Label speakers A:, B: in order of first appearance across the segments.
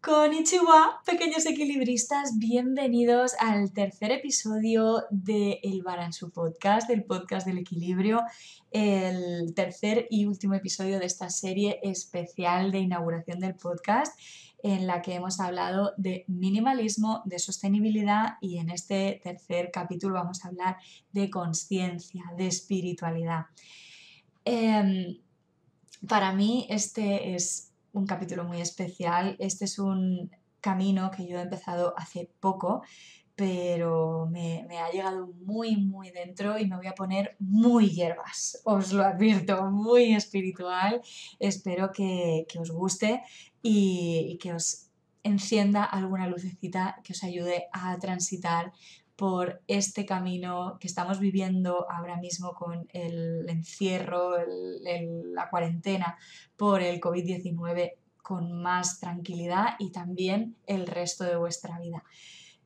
A: Konnichiwa, pequeños equilibristas, bienvenidos al tercer episodio de El Balansu Podcast, del podcast del equilibrio, el tercer y último episodio de esta serie especial de inauguración del podcast en la que hemos hablado de minimalismo, de sostenibilidad y en este tercer capítulo vamos a hablar de consciencia, de espiritualidad. Para mí este es un capítulo muy especial. Este es un camino que yo he empezado hace poco, pero me ha llegado muy dentro y me voy a poner muy hierbas, os lo advierto, muy espiritual. Espero que os guste y que os encienda alguna lucecita que os ayude a transitar por este camino que estamos viviendo ahora mismo con el encierro, la cuarentena por el COVID-19 con más tranquilidad y también el resto de vuestra vida.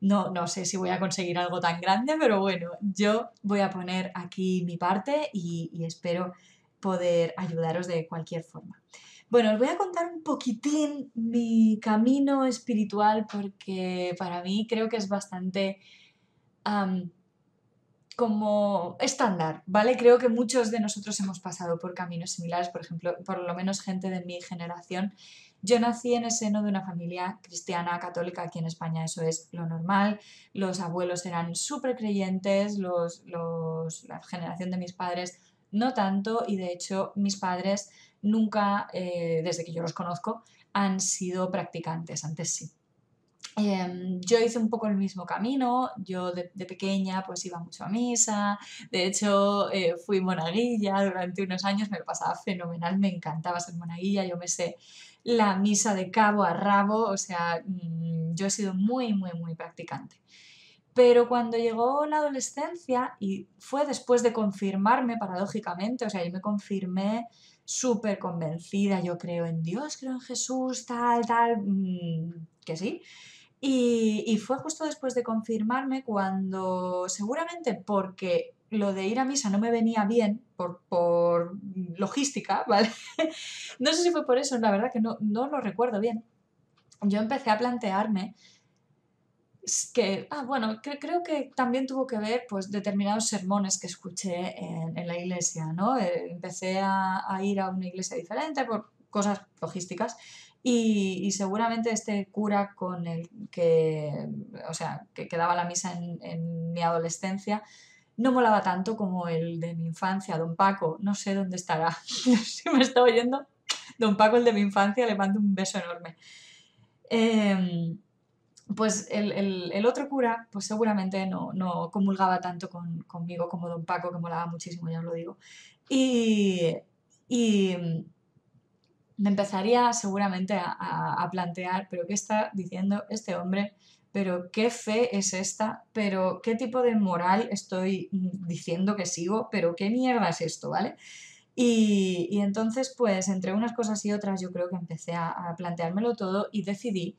A: No sé si voy a conseguir algo tan grande, pero bueno, yo voy a poner aquí mi parte y espero poder ayudaros de cualquier forma. Bueno, os voy a contar un poquitín mi camino espiritual porque para mí creo que es bastante como estándar, ¿vale? Creo que muchos de nosotros hemos pasado por caminos similares, por ejemplo, por lo menos gente de mi generación. Yo nací en el seno de una familia cristiana, católica, aquí en España eso es lo normal. Los abuelos eran súper creyentes, la generación de mis padres no tanto, y de hecho mis padres nunca, desde que yo los conozco, han sido practicantes, antes sí. Yo hice un poco el mismo camino, yo de pequeña pues iba mucho a misa, de hecho fui monaguilla durante unos años, me lo pasaba fenomenal, me encantaba ser monaguilla, yo me sé la misa de cabo a rabo, o sea, yo he sido muy practicante. Pero cuando llegó la adolescencia, y fue después de confirmarme paradójicamente, o sea, yo me confirmé súper convencida, yo creo en Dios, creo en Jesús, tal, que sí. Y fue justo después de confirmarme cuando, seguramente porque lo de ir a misa no me venía bien por logística, ¿vale? No sé si fue por eso, la verdad que no lo recuerdo bien. Yo empecé a plantearme que, bueno, creo que también tuvo que ver pues determinados sermones que escuché en la iglesia, ¿no? Empecé a ir a una iglesia diferente por cosas logísticas y seguramente este cura con el que, o sea, que daba la misa en mi adolescencia no molaba tanto como el de mi infancia, don Paco, no sé dónde estará, no sé si me está oyendo, don Paco, el de mi infancia, le mando un beso enorme. Pues el otro cura, pues seguramente no comulgaba tanto conmigo como don Paco, que molaba muchísimo, ya os lo digo. Y me empezaría seguramente a plantear, pero ¿qué está diciendo este hombre? ¿Pero qué fe es esta? ¿Pero qué tipo de moral estoy diciendo que sigo? ¿Pero qué mierda es esto? ¿Vale? Y entonces, pues entre unas cosas y otras, yo creo que empecé a planteármelo todo y decidí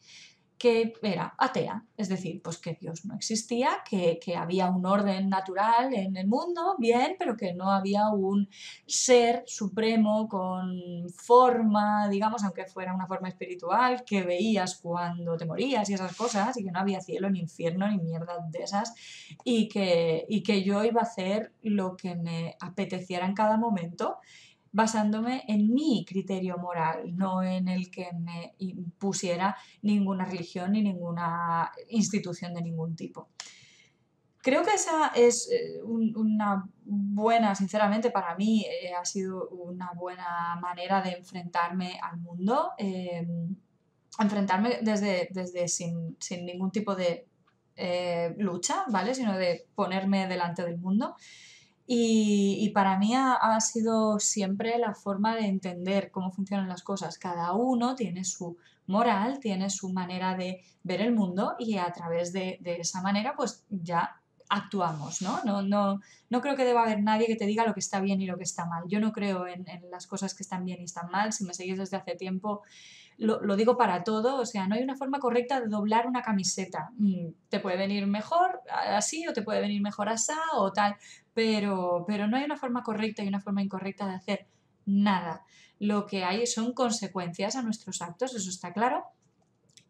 A: que era atea, es decir, pues que Dios no existía, que había un orden natural en el mundo, bien, pero que no había un ser supremo con forma, digamos, aunque fuera una forma espiritual, que veías cuando te morías y esas cosas, y que no había cielo, ni infierno, ni mierda de esas, y que yo iba a hacer lo que me apeteciera en cada momento basándome en mi criterio moral, no en el que me impusiera ninguna religión ni ninguna institución de ningún tipo. Creo que esa es una buena, sinceramente para mí ha sido una buena manera de enfrentarme al mundo, enfrentarme desde sin ningún tipo de lucha, ¿vale? Sino de ponerme delante del mundo. Y para mí ha sido siempre la forma de entender cómo funcionan las cosas. Cada uno tiene su moral, tiene su manera de ver el mundo y a través de esa manera pues ya actuamos, ¿no? No creo que deba haber nadie que te diga lo que está bien y lo que está mal. Yo no creo en las cosas que están bien y están mal. Si me seguís desde hace tiempo, lo digo para todo, o sea, no hay una forma correcta de doblar una camiseta. Te puede venir mejor así o te puede venir mejor así o tal, pero no hay una forma correcta y una forma incorrecta de hacer nada. Lo que hay son consecuencias a nuestros actos, eso está claro,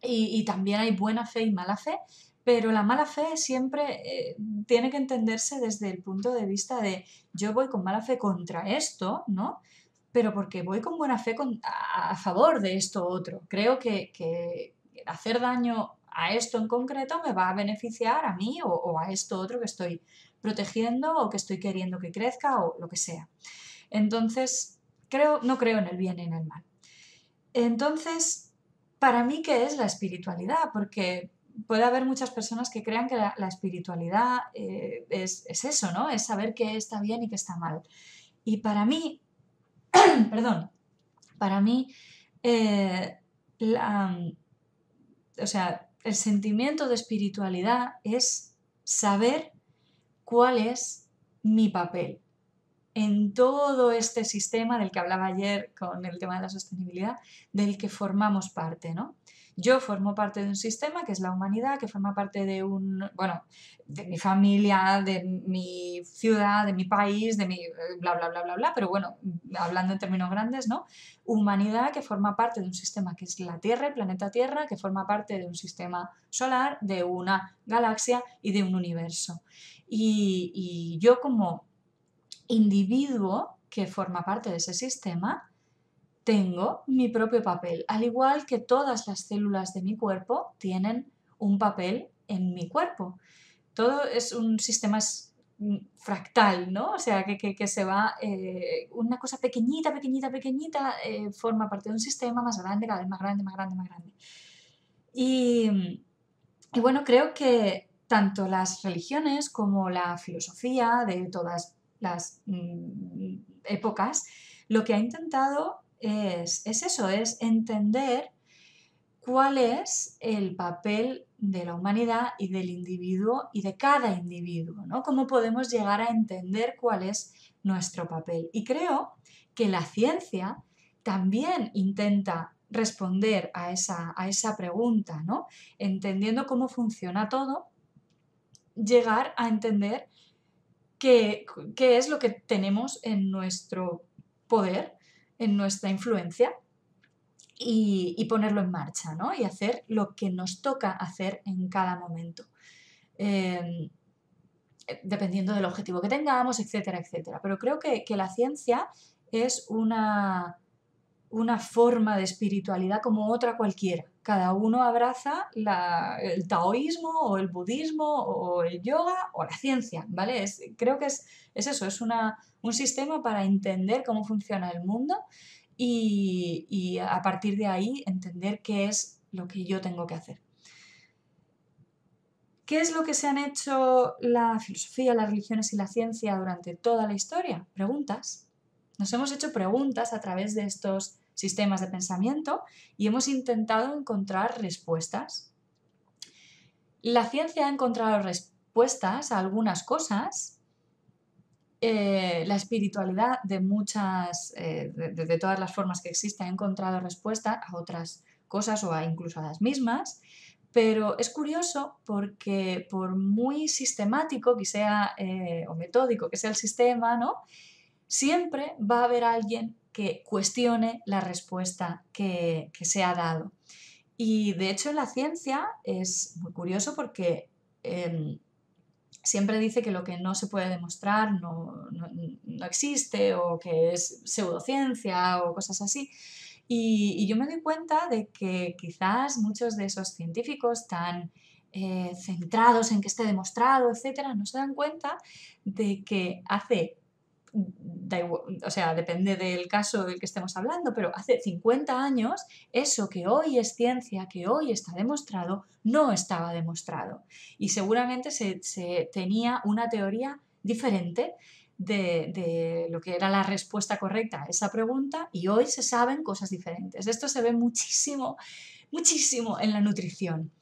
A: y también hay buena fe y mala fe, pero la mala fe siempre tiene que entenderse desde el punto de vista de yo voy con mala fe contra esto, ¿no? Pero porque voy con buena fe a favor de esto otro. Creo que hacer daño a esto en concreto me va a beneficiar a mí o a esto otro que estoy protegiendo o que estoy queriendo que crezca o lo que sea. Entonces, no creo en el bien y en el mal. Entonces, para mí, ¿qué es la espiritualidad? Porque puede haber muchas personas que crean que la espiritualidad es eso, ¿no? Es saber qué está bien y qué está mal. Y para mí, perdón, para mí, eh, la- o sea, el sentimiento de espiritualidad es saber cuál es mi papel en todo este sistema del que hablaba ayer con el tema de la sostenibilidad, del que formamos parte, ¿no? Yo formo parte de un sistema que es la humanidad, que forma parte de de mi familia, de mi ciudad, de mi país, de mi bla, bla, bla, bla, bla, pero bueno, hablando en términos grandes, ¿no? Humanidad que forma parte de un sistema que es la Tierra, el planeta Tierra, que forma parte de un sistema solar, de una galaxia y de un universo. Y yo como individuo que forma parte de ese sistema, tengo mi propio papel, al igual que todas las células de mi cuerpo tienen un papel en mi cuerpo. Todo es un sistema fractal, ¿no? O sea, que se va, una cosa pequeñita, pequeñita, pequeñita, forma parte de un sistema más grande, cada vez más grande, más grande, más grande. Y bueno, creo que tanto las religiones como la filosofía de todas las épocas, lo que ha intentado es eso, es entender cuál es el papel de la humanidad y del individuo y de cada individuo, ¿no? Cómo podemos llegar a entender cuál es nuestro papel. Y creo que la ciencia también intenta responder a esa pregunta, ¿no? Entendiendo cómo funciona todo, llegar a entender qué, qué es lo que tenemos en nuestro poder, en nuestra influencia y ponerlo en marcha, ¿no? Y hacer lo que nos toca hacer en cada momento. Eh, Dependiendo del objetivo que tengamos, etcétera, etcétera. Pero creo que la ciencia es una forma de espiritualidad como otra cualquiera. Cada uno abraza el taoísmo o el budismo o el yoga o la ciencia, ¿vale? Creo que es eso, es un sistema para entender cómo funciona el mundo y a partir de ahí entender qué es lo que yo tengo que hacer. ¿Qué es lo que se han hecho la filosofía, las religiones y la ciencia durante toda la historia? Preguntas. Nos hemos hecho preguntas a través de estos sistemas de pensamiento y hemos intentado encontrar respuestas. La ciencia ha encontrado respuestas a algunas cosas. La espiritualidad de de todas las formas que existen ha encontrado respuesta a otras cosas o incluso a las mismas. Pero es curioso porque por muy sistemático que sea o metódico que sea el sistema, ¿no? Siempre va a haber alguien que cuestione la respuesta que se ha dado. Y de hecho en la ciencia es muy curioso porque siempre dice que lo que no se puede demostrar no existe o que es pseudociencia o cosas así. Y yo me doy cuenta de que quizás muchos de esos científicos tan centrados en que esté demostrado, etcétera, no se dan cuenta de que o sea, depende del caso del que estemos hablando, pero hace 50 años eso que hoy es ciencia, que hoy está demostrado, no estaba demostrado. Y seguramente se tenía una teoría diferente de lo que era la respuesta correcta a esa pregunta y hoy se saben cosas diferentes. Esto se ve muchísimo, muchísimo en la nutrición.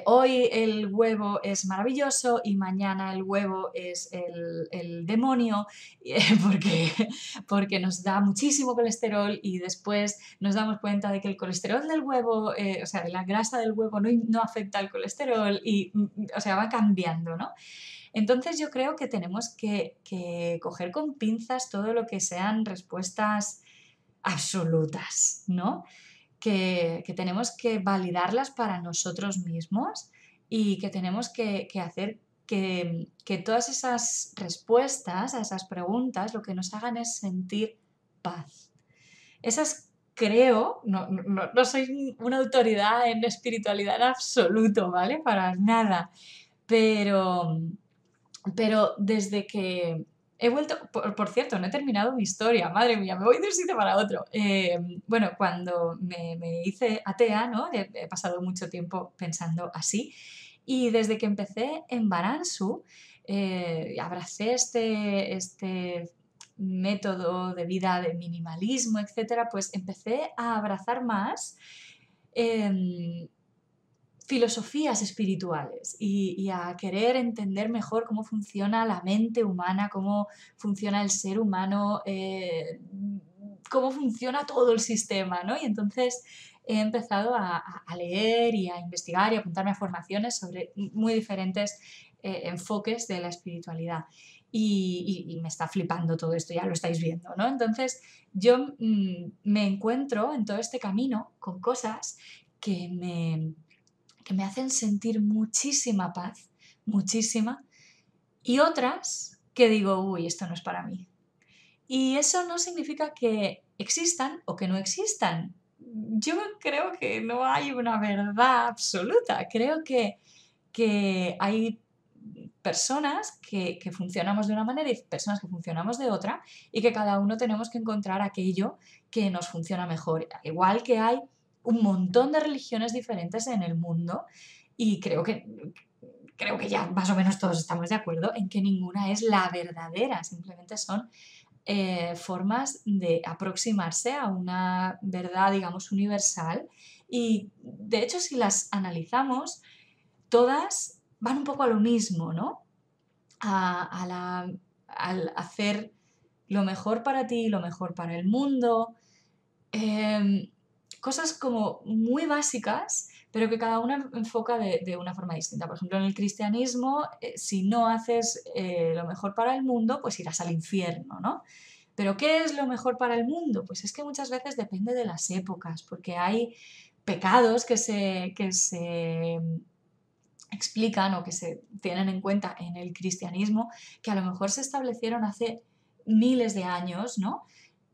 A: Hoy el huevo es maravilloso y mañana el huevo es el demonio porque, porque nos da muchísimo colesterol y después nos damos cuenta de que el colesterol del huevo, o sea, de la grasa del huevo no afecta al colesterol y, o sea, va cambiando, ¿no? Entonces yo creo que tenemos que coger con pinzas todo lo que sean respuestas absolutas, ¿no? que tenemos que validarlas para nosotros mismos y que tenemos que hacer que todas esas respuestas a esas preguntas lo que nos hagan es sentir paz. Esas creo, no soy una autoridad en espiritualidad en absoluto, ¿vale? Para nada. Pero, pero desde que he vuelto, por cierto, no he terminado mi historia, madre mía, me voy de un sitio para otro. Bueno, cuando me hice atea, ¿no? He pasado mucho tiempo pensando así. Y desde que empecé en Baransu, abracé este método de vida de minimalismo, etcétera, pues empecé a abrazar más em, filosofías espirituales y a querer entender mejor cómo funciona la mente humana, cómo funciona el ser humano, cómo funciona todo el sistema, ¿no? Y entonces he empezado a leer y a investigar y a apuntarme a formaciones sobre muy diferentes enfoques de la espiritualidad. Y me está flipando todo esto, ya lo estáis viendo, ¿no? Entonces yo me encuentro en todo este camino con cosas que que me hacen sentir muchísima paz, muchísima, y otras que digo, uy, esto no es para mí. Y eso no significa que existan o que no existan. Yo creo que no hay una verdad absoluta. Creo que hay personas que funcionamos de una manera y personas que funcionamos de otra y que cada uno tenemos que encontrar aquello que nos funciona mejor. Igual que hay un montón de religiones diferentes en el mundo y creo que ya más o menos todos estamos de acuerdo en que ninguna es la verdadera, simplemente son formas de aproximarse a una verdad, digamos, universal. Y de hecho, si las analizamos, todas van un poco a lo mismo, ¿no? Al hacer lo mejor para ti, lo mejor para el mundo, em, cosas como muy básicas, pero que cada una enfoca de una forma distinta. Por ejemplo, en el cristianismo, si no haces lo mejor para el mundo, pues irás al infierno, ¿no? Pero ¿qué es lo mejor para el mundo? Pues es que muchas veces depende de las épocas, porque hay pecados que se explican o que se tienen en cuenta en el cristianismo, que a lo mejor se establecieron hace miles de años, ¿no?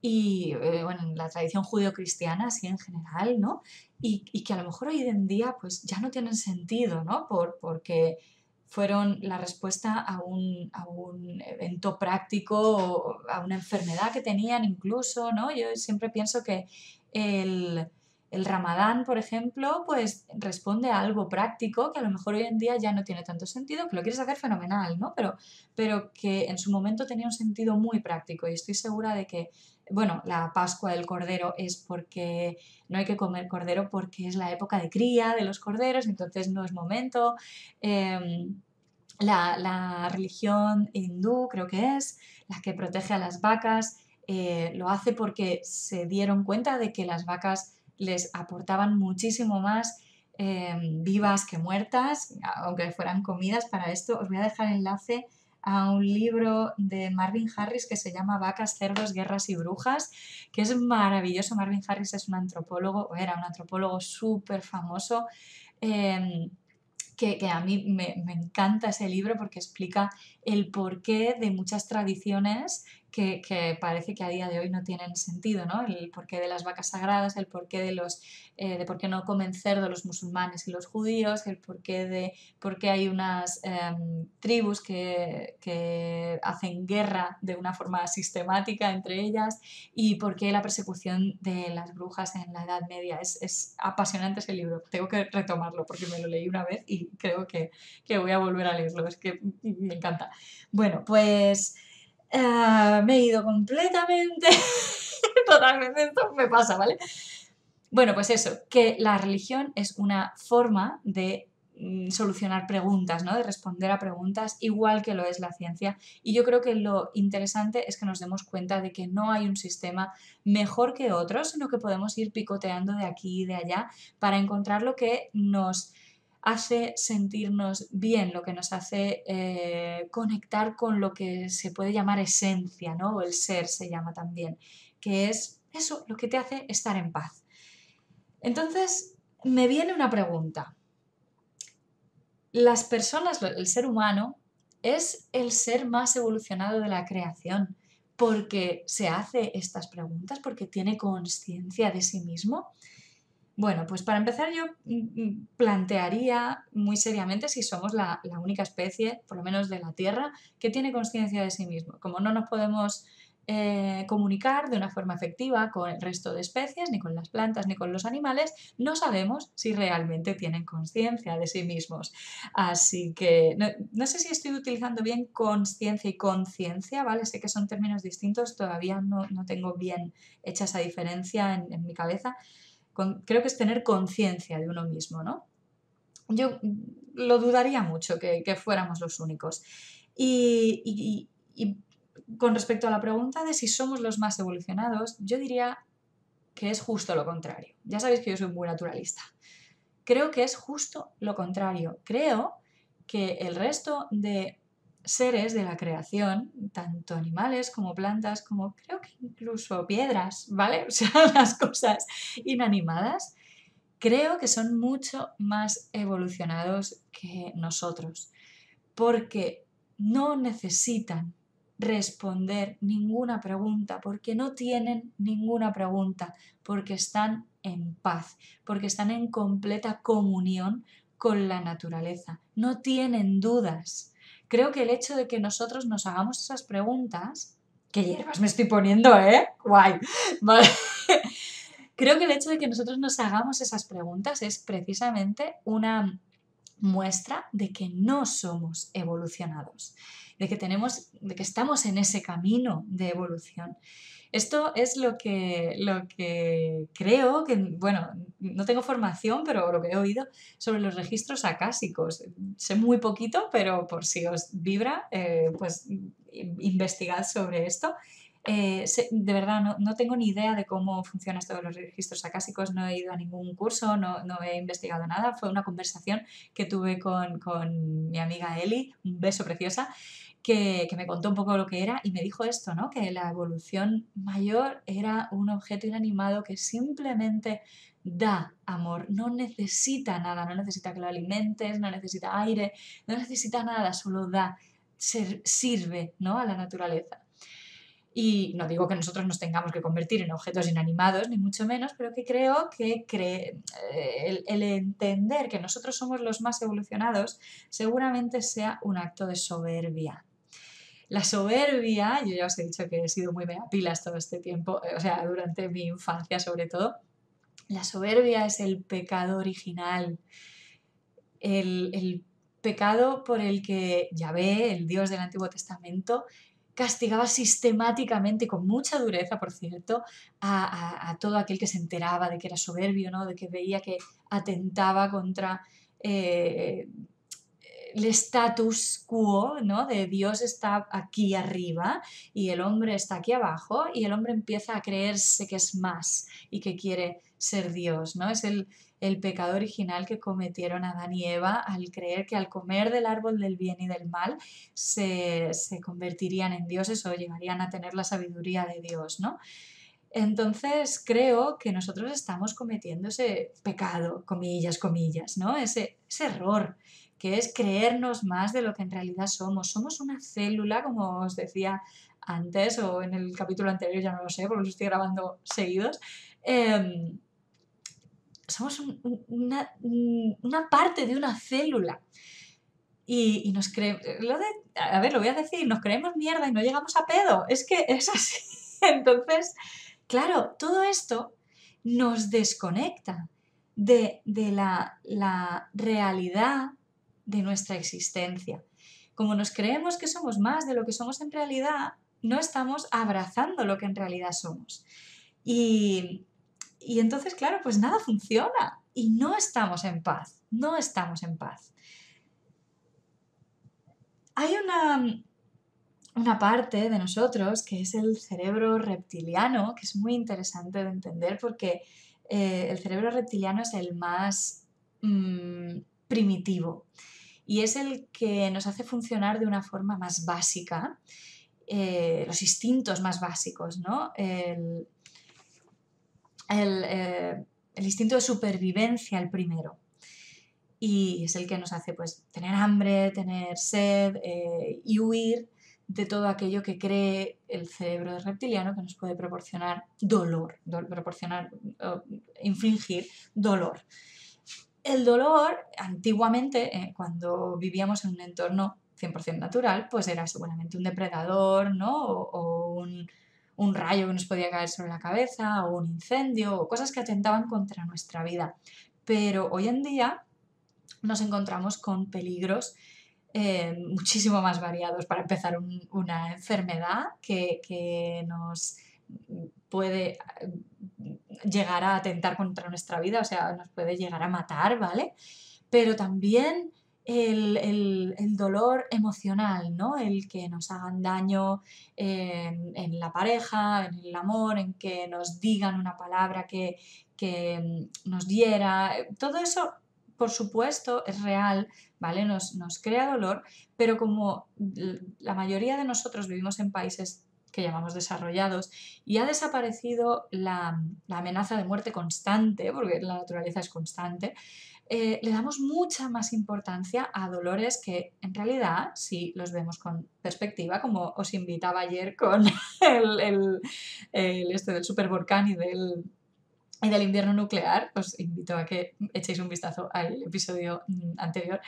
A: Y bueno, en la tradición judio-cristiana, así en general, ¿no? Y que a lo mejor hoy en día pues ya no tienen sentido, ¿no? Porque fueron la respuesta a un evento práctico, o a una enfermedad que tenían incluso, ¿no? Yo siempre pienso que el, el Ramadán, por ejemplo, pues responde a algo práctico que a lo mejor hoy en día ya no tiene tanto sentido, que lo quieres hacer fenomenal, ¿no? Pero que en su momento tenía un sentido muy práctico y estoy segura de que, bueno, la Pascua del Cordero es porque no hay que comer cordero porque es la época de cría de los corderos, entonces no es momento. La religión hindú, creo que es, la que protege a las vacas, lo hace porque se dieron cuenta de que las vacas les aportaban muchísimo más vivas que muertas, aunque fueran comidas. Para esto os voy a dejar enlace a un libro de Marvin Harris que se llama Vacas, cerdos, guerras y brujas, que es maravilloso. Marvin Harris es un antropólogo, o era un antropólogo súper famoso. Eh, que a mí me encanta ese libro porque explica el porqué de muchas tradiciones que parece que a día de hoy no tienen sentido, ¿no? El porqué de las vacas sagradas, el porqué de por qué no comen cerdo los musulmanes y los judíos, el porqué de por qué hay unas tribus que hacen guerra de una forma sistemática entre ellas y por qué la persecución de las brujas en la Edad Media. Es apasionante ese libro. Tengo que retomarlo porque me lo leí una vez y creo que voy a volver a leerlo. Es que me encanta. Bueno, pues me he ido completamente, totalmente, esto me pasa, ¿vale? Bueno, pues eso, que la religión es una forma de solucionar preguntas, ¿no? De responder a preguntas, igual que lo es la ciencia. Y yo creo que lo interesante es que nos demos cuenta de que no hay un sistema mejor que otro, sino que podemos ir picoteando de aquí y de allá para encontrar lo que nos hace sentirnos bien, lo que nos hace conectar con lo que se puede llamar esencia, ¿no? O el ser se llama también, que es eso, lo que te hace estar en paz. Entonces, me viene una pregunta. Las personas, el ser humano, es el ser más evolucionado de la creación porque se hace estas preguntas, porque tiene conciencia de sí mismo. Bueno, pues para empezar yo plantearía muy seriamente si somos la única especie, por lo menos de la Tierra, que tiene conciencia de sí mismo. Como no nos podemos comunicar de una forma efectiva con el resto de especies, ni con las plantas, ni con los animales, no sabemos si realmente tienen conciencia de sí mismos. Así que no sé si estoy utilizando bien consciencia y conciencia, ¿vale? Sé que son términos distintos, todavía no tengo bien hecha esa diferencia en mi cabeza. Creo que es tener conciencia de uno mismo, ¿no? Yo lo dudaría mucho que fuéramos los únicos. Y con respecto a la pregunta de si somos los más evolucionados, yo diría que es justo lo contrario. Ya sabéis que yo soy muy naturalista. Creo que es justo lo contrario. Creo que el resto de seres de la creación, tanto animales como plantas, como creo que incluso piedras, ¿vale? O sea, las cosas inanimadas, creo que son mucho más evolucionados que nosotros, porque no necesitan responder ninguna pregunta, porque no tienen ninguna pregunta, porque están en paz, porque están en completa comunión con la naturaleza, no tienen dudas. Creo que el hecho de que nosotros nos hagamos esas preguntas, qué hierbas me estoy poniendo, ¿eh? Guay, vale. Creo que el hecho de que nosotros nos hagamos esas preguntas es precisamente una muestra de que no somos evolucionados, de que estamos en ese camino de evolución. Esto es lo que creo que, bueno, no tengo formación, pero lo que he oído sobre los registros acásicos. Sé muy poquito, pero por si os vibra, pues investigad sobre esto. De verdad, no tengo ni idea de cómo funciona esto de los registros acásicos, no he ido a ningún curso, no he investigado nada. Fue una conversación que tuve con mi amiga Eli, un beso preciosa, que me contó un poco lo que era y me dijo esto, ¿no? Que la evolución mayor era un objeto inanimado que simplemente da amor, no necesita nada, no necesita que lo alimentes, no necesita aire, no necesita nada, solo da, sirve, ¿no? A la naturaleza. Y no digo que nosotros nos tengamos que convertir en objetos inanimados, ni mucho menos, pero que creo que el entender que nosotros somos los más evolucionados seguramente sea un acto de soberbia. La soberbia, yo ya os he dicho que he sido muy megapilas todo este tiempo, o sea, durante mi infancia sobre todo, la soberbia es el pecado original, el pecado por el que Yahvé, el Dios del Antiguo Testamento, castigaba sistemáticamente y con mucha dureza, por cierto, a todo aquel que se enteraba de que era soberbio, ¿no? De que veía que atentaba contra eh, el status quo, ¿no? De Dios está aquí arriba y el hombre está aquí abajo y el hombre empieza a creerse que es más y que quiere ser Dios, ¿no? Es el pecado original que cometieron Adán y Eva al creer que al comer del árbol del bien y del mal se convertirían en dioses o llegarían a tener la sabiduría de Dios, ¿no? Entonces creo que nosotros estamos cometiendo ese pecado, comillas, comillas, ¿no? Ese error, que es creernos más de lo que en realidad somos. Somos una célula, como os decía antes o en el capítulo anterior, ya no lo sé, porque los estoy grabando seguidos. Em, Somos una parte de una célula. Y nos creemos, a ver, lo voy a decir, nos creemos mierda y no llegamos a pedo. Es que es así. Entonces, claro, todo esto nos desconecta de la realidad de nuestra existencia. Como nos creemos que somos más de lo que somos en realidad, no estamos abrazando lo que en realidad somos. Y, y entonces, claro, pues nada funciona y no estamos en paz, no estamos en paz. Hay una parte de nosotros que es el cerebro reptiliano, que es muy interesante de entender porque el cerebro reptiliano es el más primitivo y es el que nos hace funcionar de una forma más básica, los instintos más básicos, ¿no? El el instinto de supervivencia el primero. Y es el que nos hace pues tener hambre, tener sed y huir de todo aquello que cree el cerebro reptiliano que nos puede proporcionar dolor, infligir dolor. El dolor, antiguamente, cuando vivíamos en un entorno 100% natural, pues era seguramente un depredador, ¿no? O un rayo que nos podía caer sobre la cabeza, o un incendio, o cosas que atentaban contra nuestra vida. Pero hoy en día nos encontramos con peligros muchísimo más variados. Para empezar, una enfermedad que nos puede llegar a atentar contra nuestra vida, o sea, nos puede llegar a matar, ¿vale? Pero también el dolor emocional, ¿no? El que nos hagan daño en la pareja, en el amor, en que nos digan una palabra que nos hiera. Todo eso, por supuesto, es real, ¿vale? Nos crea dolor, pero como la mayoría de nosotros vivimos en países que llamamos desarrollados y ha desaparecido la amenaza de muerte constante, porque la naturaleza es constante, le damos mucha más importancia a dolores que en realidad, si los vemos con perspectiva, como os invitaba ayer con este del supervolcán y del invierno nuclear, os invito a que echéis un vistazo al episodio anterior,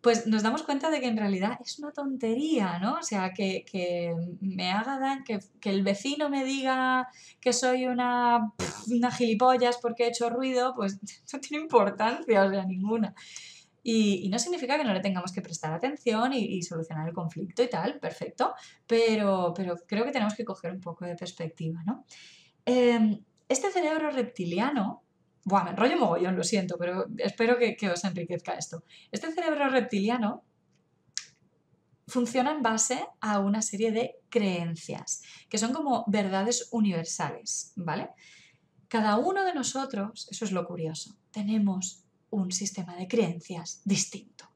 A: pues nos damos cuenta de que en realidad es una tontería, ¿no? O sea, que me haga daño, que el vecino me diga que soy una gilipollas porque he hecho ruido, pues no tiene importancia, o sea, ninguna. Y no significa que no le tengamos que prestar atención y solucionar el conflicto y tal, perfecto, pero creo que tenemos que coger un poco de perspectiva, ¿no? Este cerebro reptiliano, buah, me enrollo mogollón, lo siento, pero espero que os enriquezca esto. Este cerebro reptiliano funciona en base a una serie de creencias, que son como verdades universales, ¿vale? Cada uno de nosotros, eso es lo curioso, tenemos un sistema de creencias distinto.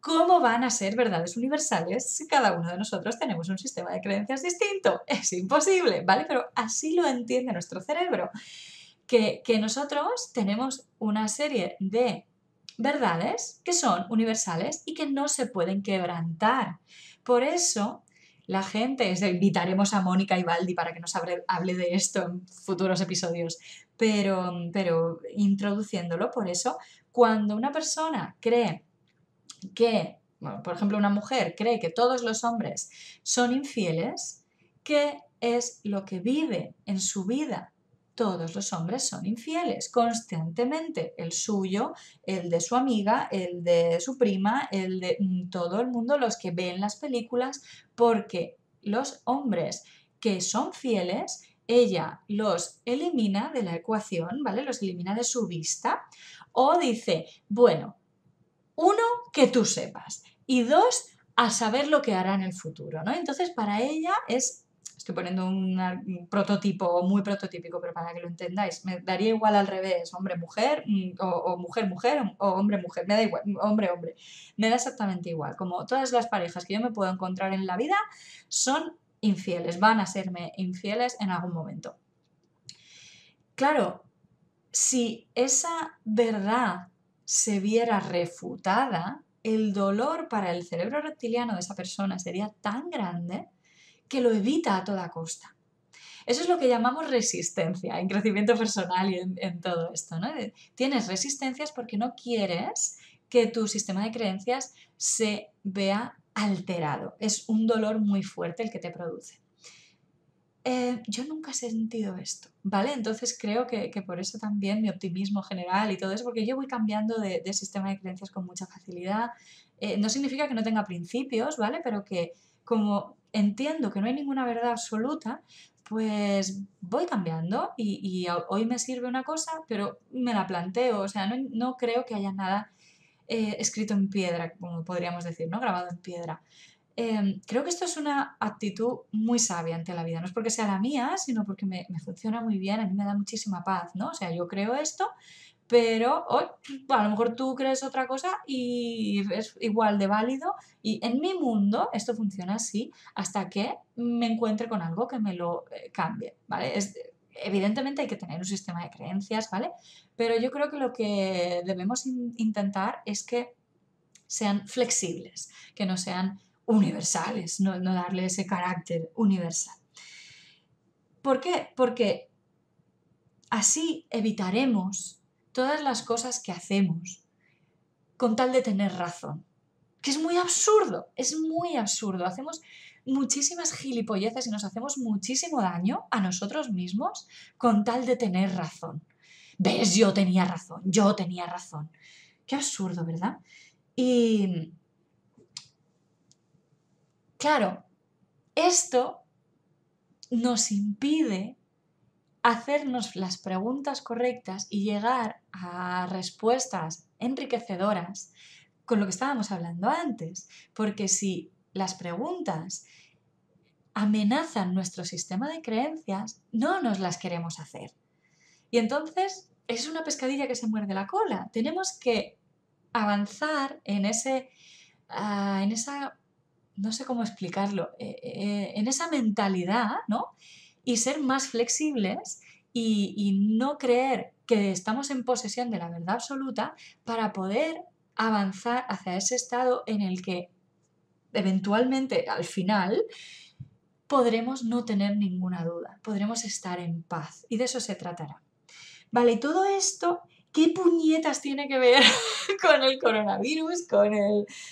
A: ¿Cómo van a ser verdades universales si cada uno de nosotros tenemos un sistema de creencias distinto? Es imposible, ¿vale? Pero así lo entiende nuestro cerebro, que nosotros tenemos una serie de verdades que son universales y que no se pueden quebrantar. Por eso la gente, invitaremos a Mónica y Baldi para que nos hable de esto en futuros episodios, pero introduciéndolo, por eso, cuando una persona cree que, bueno, por ejemplo, una mujer cree que todos los hombres son infieles, ¿qué es lo que vive en su vida? Todos los hombres son infieles constantemente, el suyo, el de su amiga, el de su prima, el de todo el mundo, los que ven las películas, porque los hombres que son fieles, ella los elimina de la ecuación, ¿vale? Los elimina de su vista o dice, bueno, uno, que tú sepas. Y dos, a saber lo que hará en el futuro, ¿no? Entonces, para ella estoy poniendo un prototipo muy prototípico, pero para que lo entendáis, me daría igual al revés, hombre-mujer, o mujer-mujer, o hombre-mujer, me da igual, hombre-hombre, me da exactamente igual. Como todas las parejas que yo me puedo encontrar en la vida son infieles, van a serme infieles en algún momento. Claro, si esa verdad se viera refutada, el dolor para el cerebro reptiliano de esa persona sería tan grande que lo evita a toda costa. Eso es lo que llamamos resistencia en crecimiento personal y en todo esto, ¿no? Tienes resistencias porque no quieres que tu sistema de creencias se vea alterado. Es un dolor muy fuerte el que te produce. Yo nunca he sentido esto, ¿vale? Entonces creo que por eso también mi optimismo general y todo eso, porque yo voy cambiando de sistema de creencias con mucha facilidad. No significa que no tenga principios, ¿vale? Pero que como entiendo que no hay ninguna verdad absoluta, pues voy cambiando y hoy me sirve una cosa, pero me la planteo. O sea, no creo que haya nada escrito en piedra, como podríamos decir, ¿no? Grabado en piedra. Creo que esto es una actitud muy sabia ante la vida. No es porque sea la mía, sino porque me funciona muy bien, a mí me da muchísima paz, ¿no? O sea, yo creo esto, pero a lo mejor tú crees otra cosa y es igual de válido. Y en mi mundo esto funciona así hasta que me encuentre con algo que me lo cambie, ¿vale? evidentemente hay que tener un sistema de creencias, ¿vale? Pero yo creo que lo que debemos intentar es que sean flexibles, que no sean universales, no darle ese carácter universal. ¿Por qué? Porque así evitaremos todas las cosas que hacemos con tal de tener razón. Que es muy absurdo. Hacemos muchísimas gilipolleces y nos hacemos muchísimo daño a nosotros mismos con tal de tener razón. ¿Ves? Yo tenía razón. Qué absurdo, ¿verdad? Y claro, esto nos impide hacernos las preguntas correctas y llegar a respuestas enriquecedoras con lo que estábamos hablando antes. Porque si las preguntas amenazan nuestro sistema de creencias, no nos las queremos hacer. Y entonces es una pescadilla que se muerde la cola. Tenemos que avanzar en esa, no sé cómo explicarlo, en esa mentalidad, ¿no? Y ser más flexibles y no creer que estamos en posesión de la verdad absoluta para poder avanzar hacia ese estado en el que eventualmente, al final, podremos no tener ninguna duda, podremos estar en paz y de eso se tratará. Vale, y todo esto, ¿qué puñetas tiene que ver con el coronavirus,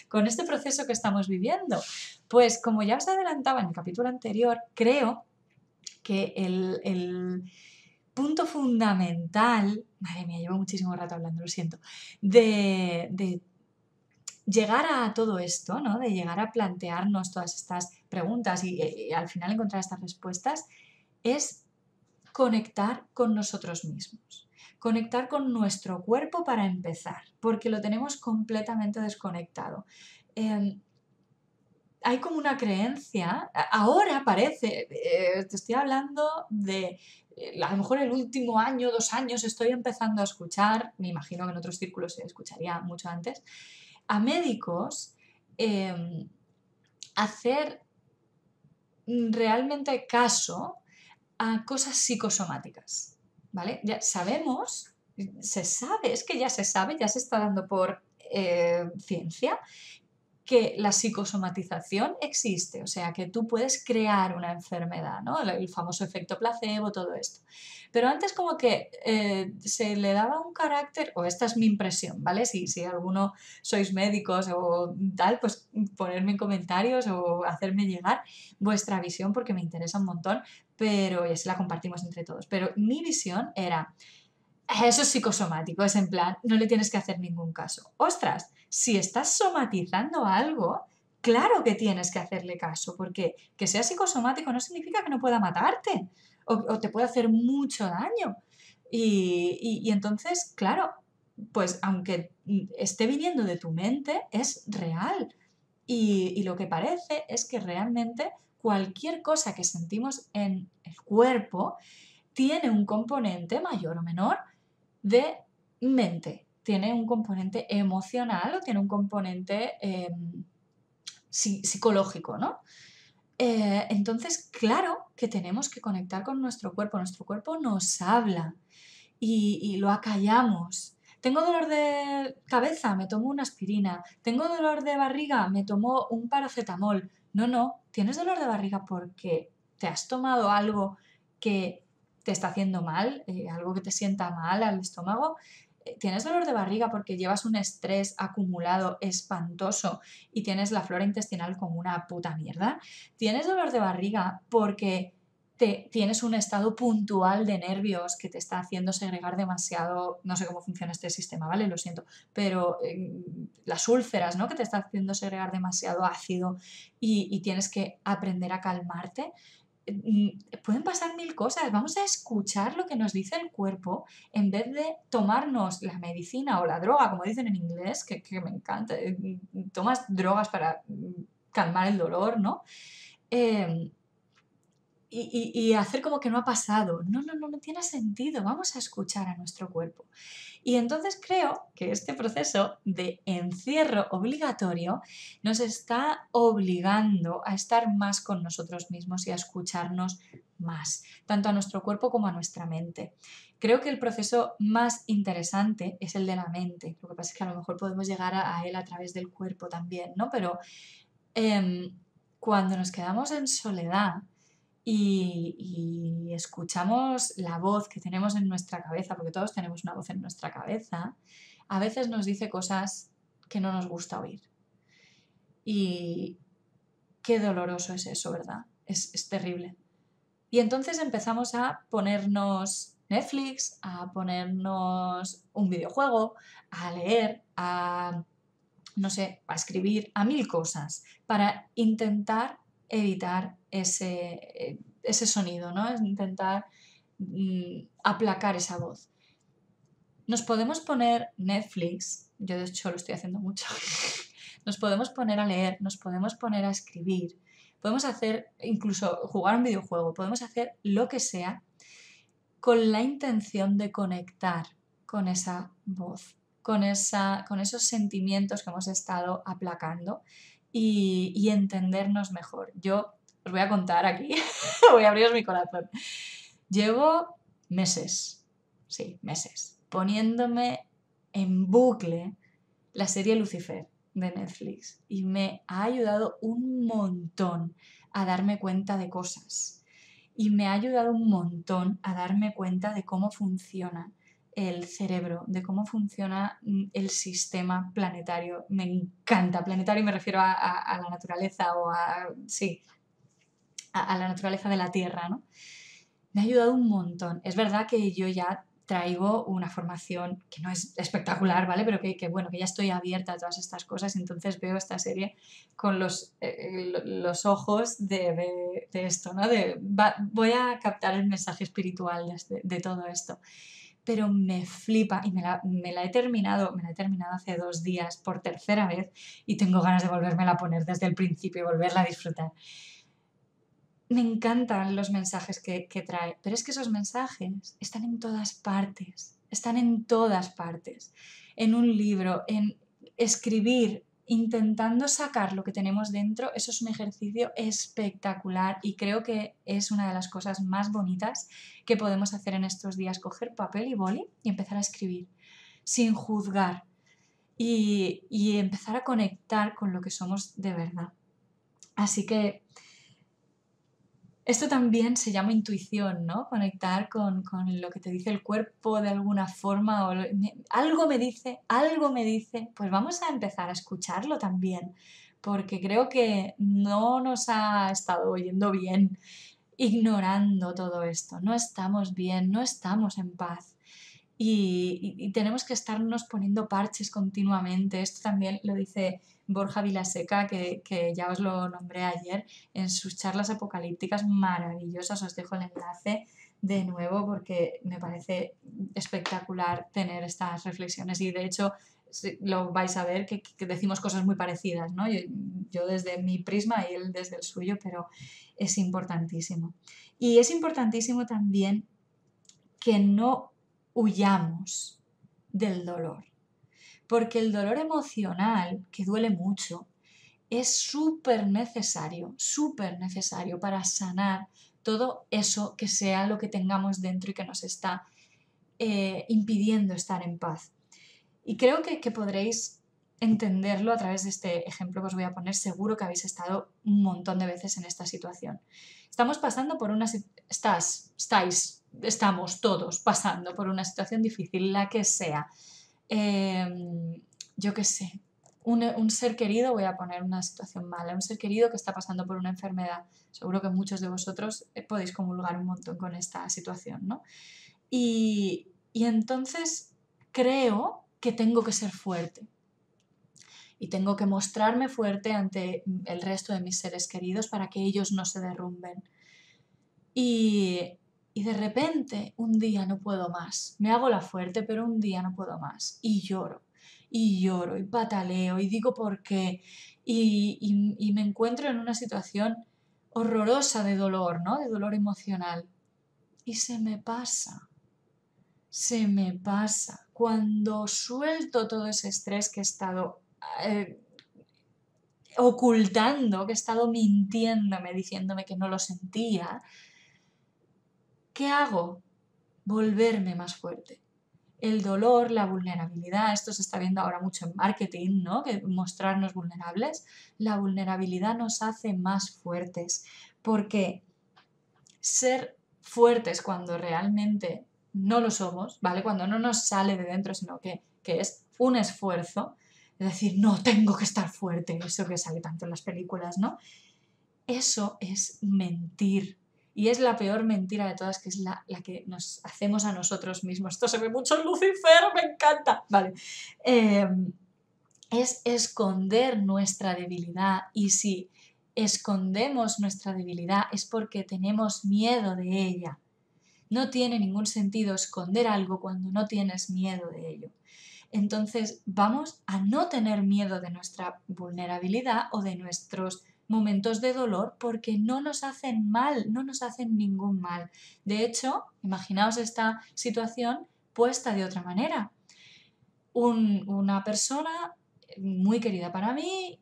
A: con este proceso que estamos viviendo? Pues como ya os adelantaba en el capítulo anterior, creo que el punto fundamental, madre mía, llevo muchísimo rato hablando, lo siento, de llegar a todo esto, ¿no? De llegar a plantearnos todas estas preguntas y al final encontrar estas respuestas, es conectar con nosotros mismos, conectar con nuestro cuerpo para empezar, porque lo tenemos completamente desconectado. Hay como una creencia, ahora parece, te estoy hablando de a lo mejor el último año, 2 años, estoy empezando a escuchar, me imagino que en otros círculos se escucharía mucho antes, a médicos hacer realmente caso a cosas psicosomáticas, ¿vale? Ya sabemos, se sabe, es que ya se sabe, ya se está dando por ciencia que la psicosomatización existe, o sea, que tú puedes crear una enfermedad, ¿no? El famoso efecto placebo, todo esto. Pero antes como que se le daba un carácter, o esta es mi impresión, ¿vale? Si alguno sois médicos o tal, pues ponerme en comentarios o hacerme llegar vuestra visión porque me interesa un montón, pero y así la compartimos entre todos. Pero mi visión era, eso es psicosomático, es en plan, no le tienes que hacer ningún caso. Ostras, si estás somatizando algo, claro que tienes que hacerle caso, porque que sea psicosomático no significa que no pueda matarte o te pueda hacer mucho daño. Y entonces, claro, pues aunque esté viniendo de tu mente, es real. Y lo que parece es que realmente cualquier cosa que sentimos en el cuerpo tiene un componente mayor o menor de mente. Tiene un componente emocional o tiene un componente psicológico, ¿no? Entonces, claro que tenemos que conectar con nuestro cuerpo. Nuestro cuerpo nos habla y lo acallamos. Tengo dolor de cabeza, me tomo una aspirina. Tengo dolor de barriga, me tomo un paracetamol. No, tienes dolor de barriga porque te has tomado algo que te está haciendo mal, algo que te sienta mal al estómago. Tienes dolor de barriga porque llevas un estrés acumulado espantoso y tienes la flora intestinal como una puta mierda. Tienes dolor de barriga porque tienes un estado puntual de nervios que te está haciendo segregar demasiado, no sé cómo funciona este sistema, ¿vale? Lo siento, pero las úlceras, ¿no? Que te está haciendo segregar demasiado ácido y tienes que aprender a calmarte. Pueden pasar mil cosas, vamos a escuchar lo que nos dice el cuerpo en vez de tomarnos la medicina o la droga, como dicen en inglés, que me encanta, tomas drogas para calmar el dolor, ¿no? y hacer como que no ha pasado. No, no, no, no tiene sentido. Vamos a escuchar a nuestro cuerpo. Y entonces creo que este proceso de encierro obligatorio nos está obligando a estar más con nosotros mismos y a escucharnos más, tanto a nuestro cuerpo como a nuestra mente. Creo que el proceso más interesante es el de la mente. Lo que pasa es que a lo mejor podemos llegar a él a través del cuerpo también, ¿no? Pero em, cuando nos quedamos en soledad, y escuchamos la voz que tenemos en nuestra cabeza, porque todos tenemos una voz en nuestra cabeza, a veces nos dice cosas que no nos gusta oír. Y qué doloroso es eso, ¿verdad? Es terrible. Y entonces empezamos a ponernos Netflix, a ponernos un videojuego, a leer, a, no sé, a escribir, a mil cosas, para intentar evitar ese sonido, ¿no? Es intentar aplacar esa voz. Nos podemos poner Netflix, yo de hecho lo estoy haciendo mucho, nos podemos poner a leer, nos podemos poner a escribir, podemos hacer, incluso jugar un videojuego, podemos hacer lo que sea con la intención de conectar con esa voz, con esos sentimientos que hemos estado aplacando y entendernos mejor. Yo os voy a contar aquí, voy a abriros mi corazón. Llevo meses, sí, meses, poniéndome en bucle la serie Lucifer de Netflix y me ha ayudado un montón a darme cuenta de cosas y me ha ayudado un montón a darme cuenta de cómo funciona el cerebro, de cómo funciona el sistema planetario. Me encanta, planetario me refiero a la naturaleza o sí, a la naturaleza de la Tierra, ¿no? Me ha ayudado un montón. Es verdad que yo ya traigo una formación que no es espectacular, ¿vale? Pero bueno, que ya estoy abierta a todas estas cosas, entonces veo esta serie con los ojos de esto, ¿no? Voy a captar el mensaje espiritual de todo esto. Pero me flipa y me la he terminado hace 2 días por tercera vez y tengo ganas de volvérmela a poner desde el principio y volverla a disfrutar. Me encantan los mensajes que trae, pero es que esos mensajes están en todas partes, están en todas partes. En un libro, en escribir, intentando sacar lo que tenemos dentro, eso es un ejercicio espectacular y creo que es una de las cosas más bonitas que podemos hacer en estos días, coger papel y boli y empezar a escribir, sin juzgar y empezar a conectar con lo que somos de verdad. Así que esto también se llama intuición, ¿no? Conectar con lo que te dice el cuerpo de alguna forma. Algo me dice, pues vamos a empezar a escucharlo también, porque creo que no nos ha estado yendo bien ignorando todo esto. No estamos bien, no estamos en paz. Y tenemos que estarnos poniendo parches continuamente. Esto también lo dice Borja Vilaseca, que ya os lo nombré ayer, en sus charlas apocalípticas maravillosas. Os dejo el enlace de nuevo porque me parece espectacular tener estas reflexiones y de hecho lo vais a ver que decimos cosas muy parecidas, ¿no? Yo desde mi prisma y él desde el suyo, pero es importantísimo. Y es importantísimo también que no huyamos del dolor, porque el dolor emocional, que duele mucho, es súper necesario para sanar todo eso que sea lo que tengamos dentro y que nos está impidiendo estar en paz. Y creo que podréis entenderlo a través de este ejemplo que os voy a poner. Seguro que habéis estado un montón de veces en esta situación. Estamos pasando por estamos todos pasando por una situación difícil, la que sea. Yo qué sé, un ser querido, voy a poner una situación mala, un ser querido que está pasando por una enfermedad. Seguro que muchos de vosotros podéis comulgar un montón con esta situación, ¿no? Y entonces creo que tengo que ser fuerte y tengo que mostrarme fuerte ante el resto de mis seres queridos para que ellos no se derrumben. Y de repente un día no puedo más, me hago la fuerte, pero un día no puedo más y lloro y pataleo y digo por qué y me encuentro en una situación horrorosa de dolor, ¿no? De dolor emocional. Y se me pasa. Se me pasa. Cuando suelto todo ese estrés que he estado ocultando, que he estado mintiéndome, diciéndome que no lo sentía, ¿qué hago? Volverme más fuerte. El dolor, la vulnerabilidad, esto se está viendo ahora mucho en marketing, ¿no? Que mostrarnos vulnerables. La vulnerabilidad nos hace más fuertes, porque ser fuertes cuando realmente no lo somos, ¿vale? Cuando no nos sale de dentro, sino que es un esfuerzo, es decir, no tengo que estar fuerte, eso que sale tanto en las películas, ¿no? Eso es mentir. Y es la peor mentira de todas, que es la que nos hacemos a nosotros mismos. Esto se ve mucho en Lucifer, me encanta. Vale. Es esconder nuestra debilidad. Y si escondemos nuestra debilidad es porque tenemos miedo de ella. No tiene ningún sentido esconder algo cuando no tienes miedo de ello. Entonces vamos a no tener miedo de nuestra vulnerabilidad o de nuestros momentos de dolor, porque no nos hacen mal, no nos hacen ningún mal. De hecho, imaginaos esta situación puesta de otra manera. Una persona muy querida para mí,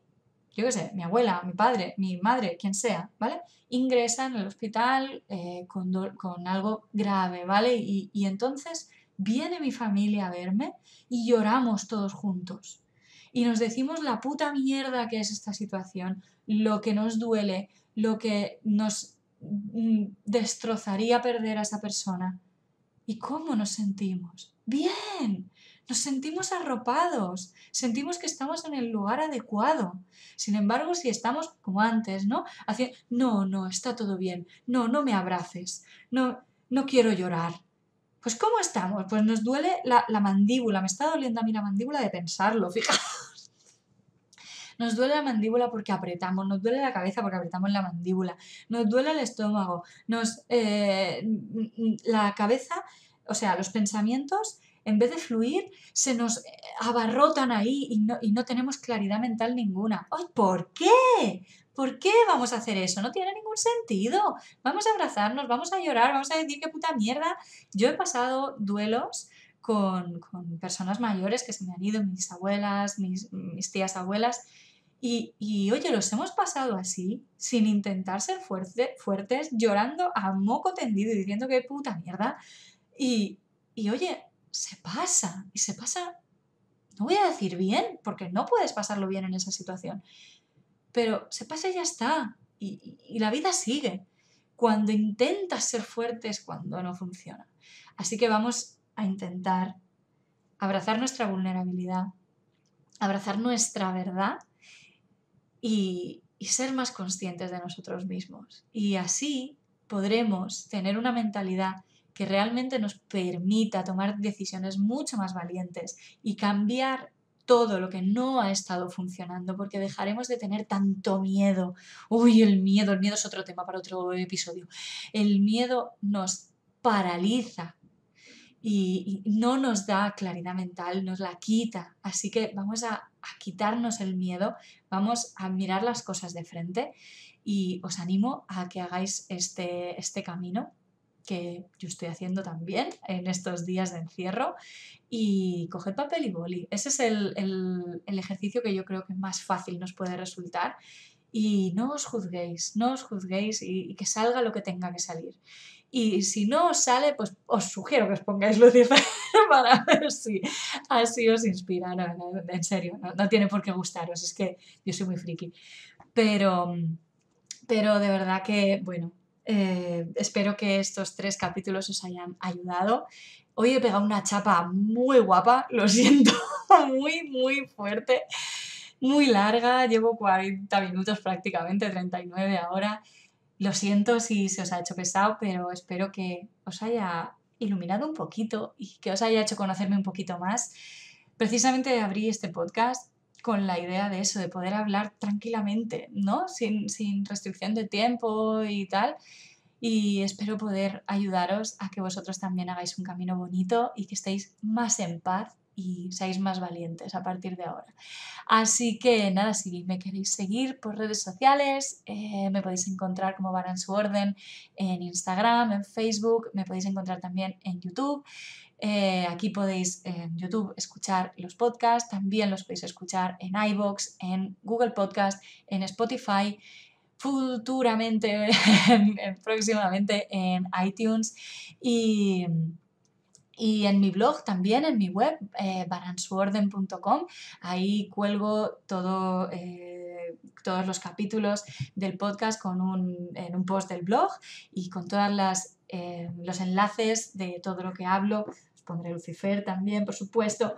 A: yo qué sé, mi abuela, mi padre, mi madre, quien sea, ¿vale? Ingresa en el hospital con algo grave, ¿vale? Y entonces viene mi familia a verme y lloramos todos juntos. Y nos decimos la puta mierda que es esta situación, lo que nos duele, lo que nos destrozaría perder a esa persona. ¿Y cómo nos sentimos? Bien, nos sentimos arropados, sentimos que estamos en el lugar adecuado. Sin embargo, si estamos como antes, ¿no? No, no, está todo bien, no, no me abraces, no, no quiero llorar. Pues ¿cómo estamos? Pues nos duele la mandíbula, me está doliendo a mí la mandíbula de pensarlo, fíjate. Nos duele la mandíbula porque apretamos, nos duele la cabeza porque apretamos la mandíbula, nos duele el estómago, la cabeza, o sea, los pensamientos, en vez de fluir, se nos abarrotan ahí y no tenemos claridad mental ninguna. ¡Ay, ¿por qué? ¿Por qué vamos a hacer eso? No tiene ningún sentido. Vamos a abrazarnos, vamos a llorar, vamos a decir qué puta mierda. Yo he pasado duelos con personas mayores que se me han ido, mis abuelas, mis tías abuelas, oye, los hemos pasado así, sin intentar ser fuertes, llorando a moco tendido y diciendo qué puta mierda. Y oye, se pasa, y se pasa, no voy a decir bien, porque no puedes pasarlo bien en esa situación, pero se pasa y ya está, y la vida sigue. Cuando intentas ser fuerte es cuando no funciona. Así que vamos a intentar abrazar nuestra vulnerabilidad, abrazar nuestra verdad y ser más conscientes de nosotros mismos. Y así podremos tener una mentalidad que realmente nos permita tomar decisiones mucho más valientes y cambiar todo lo que no ha estado funcionando, porque dejaremos de tener tanto miedo. Uy, el miedo es otro tema para otro episodio. El miedo nos paraliza y no nos da claridad mental, nos la quita. Así que vamos a quitarnos el miedo, vamos a mirar las cosas de frente y os animo a que hagáis este camino que yo estoy haciendo también en estos días de encierro, y coged papel y boli. Ese es el ejercicio que yo creo que más fácil nos puede resultar. Y no os juzguéis y que salga lo que tenga que salir. Y si no os sale, pues os sugiero que os pongáis Lucifer para ver si así os inspira. No, en serio, no tiene por qué gustaros, es que yo soy muy friki. Pero, pero de verdad que, bueno, espero que estos 3 capítulos os hayan ayudado. Hoy he pegado una chapa muy guapa, lo siento, muy, muy fuerte, muy larga, llevo 40 minutos prácticamente, 39 ahora. Lo siento si se os ha hecho pesado, pero espero que os haya iluminado un poquito y que os haya hecho conocerme un poquito más. Precisamente abrí este podcast con la idea de eso, de poder hablar tranquilamente, ¿no? Sin restricción de tiempo y tal. Y espero poder ayudaros a que vosotros también hagáis un camino bonito y que estéis más en paz y seáis más valientes a partir de ahora. Así que nada, si me queréis seguir por redes sociales, me podéis encontrar como Baran Su Orden en Instagram, en Facebook, me podéis encontrar también en YouTube. Aquí podéis en YouTube escuchar los podcasts, también los podéis escuchar en iVoox, en Google Podcast, en Spotify, futuramente, próximamente en iTunes y en mi blog también, en mi web, baransuorden.com. Ahí cuelgo todos los capítulos del podcast en un post del blog y con todos los enlaces de todo lo que hablo. Os pondré Lucifer también, por supuesto.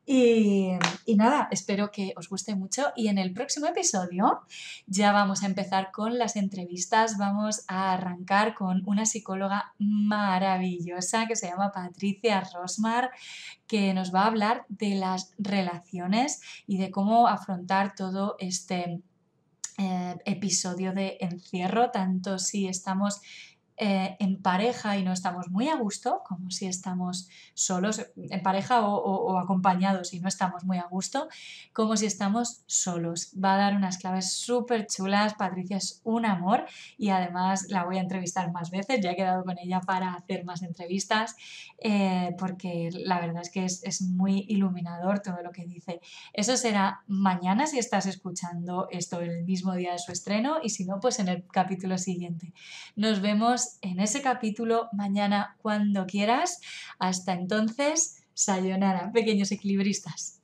A: Y nada, espero que os guste mucho y en el próximo episodio ya vamos a empezar con las entrevistas, vamos a arrancar con una psicóloga maravillosa que se llama Patricia Rosmar, que nos va a hablar de las relaciones y de cómo afrontar todo este episodio de encierro, tanto si estamos en pareja y no estamos muy a gusto, como si estamos solos, en pareja o acompañados y no estamos muy a gusto, como si estamos solos. Va a dar unas claves súper chulas. Patricia es un amor y además la voy a entrevistar más veces. Ya he quedado con ella para hacer más entrevistas porque la verdad es que es muy iluminador todo lo que dice. Eso será mañana si estás escuchando esto el mismo día de su estreno y si no, pues en el capítulo siguiente. Nos vemos en ese capítulo mañana cuando quieras. Hasta entonces, sayonara, pequeños equilibristas.